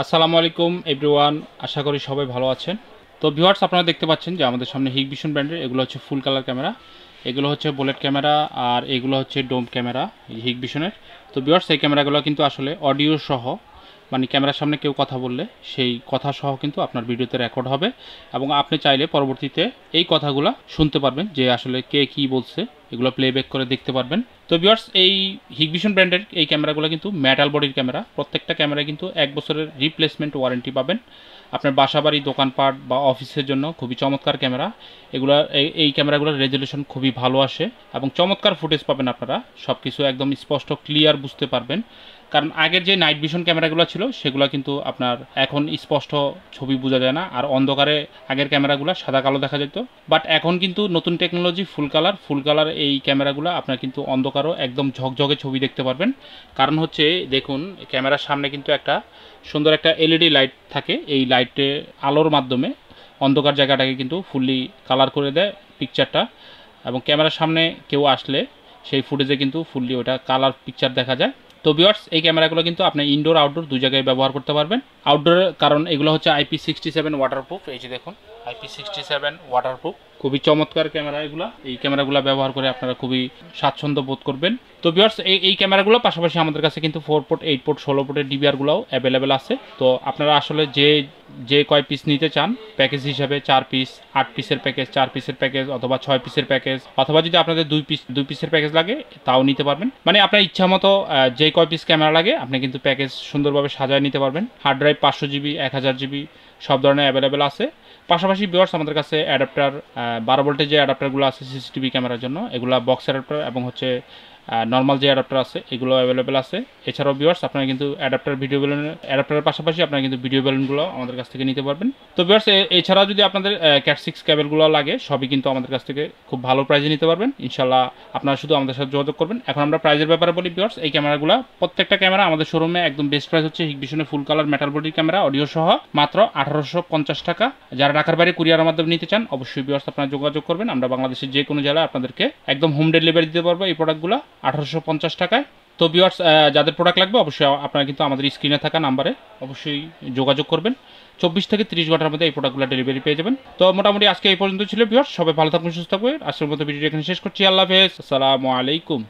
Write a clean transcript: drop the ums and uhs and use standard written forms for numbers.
আসসালামু আলাইকুম এভরিওয়ান, আশা করি সবাই ভালো আছেন। তো ভিউয়ার্স, আপনারা দেখতে পাচ্ছেন যে আমাদের সামনে হিগভিশন ব্র্যান্ডের এগুলো হচ্ছে ফুল কালার ক্যামেরা, এগুলো হচ্ছে বুলেট ক্যামেরা, আর এগুলো হচ্ছে ডোম ক্যামেরা হিগভিশনের। তো ভিউয়ার্স, এই ক্যামেরাগুলো কিন্তু আসলে অডিও সহ, মানে ক্যামেরার সামনে কেউ কথা বললে সেই কথা সহ কিন্তু আপনার ভিডিওতে রেকর্ড হবে, এবং আপনি চাইলে পরবর্তীতে এই কথাগুলো শুনতে পারবেন যে আসলে কে কী বলছে, এগুলো প্লেব্যাক করে দেখতে পারবেন। তো ভিউয়ার্স, এই হিগভিশন ব্র্যান্ডের এই ক্যামেরাগুলো কিন্তু মেটাল বডির ক্যামেরা। প্রত্যেকটা ক্যামেরায় কিন্তু 1 বছরের রিপ্লেসমেন্ট ওয়ারেন্টি পাবেন। আপনার বাসাবাড়ি, দোকানপাট বা অফিসের জন্য খুবই চমৎকার ক্যামেরা এগুলো। এই ক্যামেরাগুলোর রেজলিউশন খুবই ভালো আসে এবং চমৎকার ফুটেজ পাবেন। আপনারা সব কিছু একদম স্পষ্ট ক্লিয়ার বুঝতে পারবেন। কারণ আগের যে নাইট ভিশন ক্যামেরাগুলো ছিল সেগুলো কিন্তু আপনার এখন স্পষ্ট ছবি বোঝা যায় না, আর অন্ধকারে আগের ক্যামেরাগুলো সাদা কালো দেখা যেত। বাট এখন কিন্তু নতুন টেকনোলজি ফুল কালার এই ক্যামেরাগুলো আপনার কিন্তু অন্ধকারও একদম ঝকঝকে ছবি দেখতে পারবেন। কারণ হচ্ছে দেখুন, ক্যামেরার সামনে কিন্তু একটা সুন্দর একটা এলইডি লাইট থাকে। এই লাইটে আলোর মাধ্যমে অন্ধকার জায়গাটাকে কিন্তু ফুললি কালার করে দেয় পিকচারটা, এবং ক্যামেরার সামনে কেউ আসলে সেই ফুটেজে কিন্তু ফুললি ওটা কালার পিকচার দেখা যায়। তো ভিউয়ার্স, এই ক্যামেরাগুলো কিন্তু আপনি ইনডোর আউটডোর দুই জায়গায় ব্যবহার করতে পারবেন। আউটডোরের কারণ এগুলো হচ্ছে IP67 ওয়াটারপ্রুফ। এই যে দেখুন, IP67 ওয়াটারপ্রুফ, খুবই চমৎকার ক্যামেরা এগুলো। এই ক্যামেরাগুলো ব্যবহার করে আপনারা খুবই স্বাচ্ছন্দ্য বোধ করবেন। তো ভিউয়ার্স, এই ক্যামেরাগুলো পাশাপাশি আমাদের কাছে কিন্তু 4 পোর্ট, 8 পোর্ট, 16 পোর্টের ডিবিআরগুলোও অ্যাভেলেবেল আছে। তো আপনারা আসলে যে কয় পিস নিতে চান প্যাকেজ হিসাবে, 4 পিস, 8 পিসের প্যাকেজ, 4 পিসের প্যাকেজ, অথবা 6 পিসের প্যাকেজ, অথবা যদি আপনাদের 2 পিসের প্যাকেজ লাগে তাও নিতে পারবেন। মানে আপনার ইচ্ছা মতো যে কয় পিস ক্যামেরা লাগে আপনি কিন্তু প্যাকেজ সুন্দরভাবে সাজায় নিতে পারবেন। হার্ড ড্রাইভ 500 GB, 1000 GB সব ধরনের অ্যাভেলেবেল আছে। পাশাপাশি ভিউয়ার্স, আমাদের কাছে অ্যাডাপ্টার 12 ভোল্টের যে অ্যাডাপ্টারগুলো আছে সিসিটিভি ক্যামেরার জন্য, এগুলো বক্স অ্যাডাপ্টার এবং হচ্ছে নর্মাল যে অ্যাডাপ্টার আছে এগুলো অ্যাভেলেবেল আছে। এছাড়াও ভিউয়ার্স, আপনারা কিন্তু অ্যাডাপ্টারের পাশাপাশি আপনারা কিন্তু ভিডিও বেলুনগুলো আমাদের কাছ থেকে নিতে পারবেন। তো ভিউয়ার্স, এছাড়াও যদি আপনাদের ক্যাট 6 কেবলগুলো লাগে সবই কিন্তু আমাদের কাছ থেকে খুব ভালো প্রাইজে নিতে পারবেন ইনশাল্লাহ। আপনারা শুধু আমাদের সাথে যোগাযোগ করবেন। এখন আমরা প্রাইজের ব্যাপারে বলি ভিউয়ার্স, এই ক্যামেরাগুলো প্রত্যেকটা ক্যামেরা আমাদের শোরুমে একদম বেস্ট প্রাইস হচ্ছে হিগভিশনের ফুল কালার মেটাল বডির ক্যামেরা অডিও সহ মাত্র 1850 টাকা। যারা ঢাকার বাইরে কুরিয়ারের মাধ্যমে নিতে চান অবশ্যই ভিউয়ার্স আপনারা যোগাযোগ করবেন। আমরা বাংলাদেশের যে কোনো জেলায় আপনাদেরকে একদম হোম ডেলিভারি দিতে পারবো এই প্রোডাক্টগুলো 1850 টাকায়। তো ভিউয়ার্স, যাদের প্রোডাক্ট লাগবে অবশ্যই আপনারা কিন্তু আমাদের স্ক্রিনে থাকা নাম্বারে অবশ্যই যোগাযোগ করবেন। 24 থেকে 30 ঘন্টার মধ্যে এই প্রোডাক্টগুলো ডেলিভারি পেয়ে যাবেন। তো মোটামুটি আজকে এই পর্যন্ত ছিল ভিউয়ার্স, সবাই ভালো থাকবেন, সুস্থ থাকবেন। আজকের মতো ভিডিওটি এখানে শেষ করছি। আল্লাহ হাফেজ, আসসালামু আলাইকুম।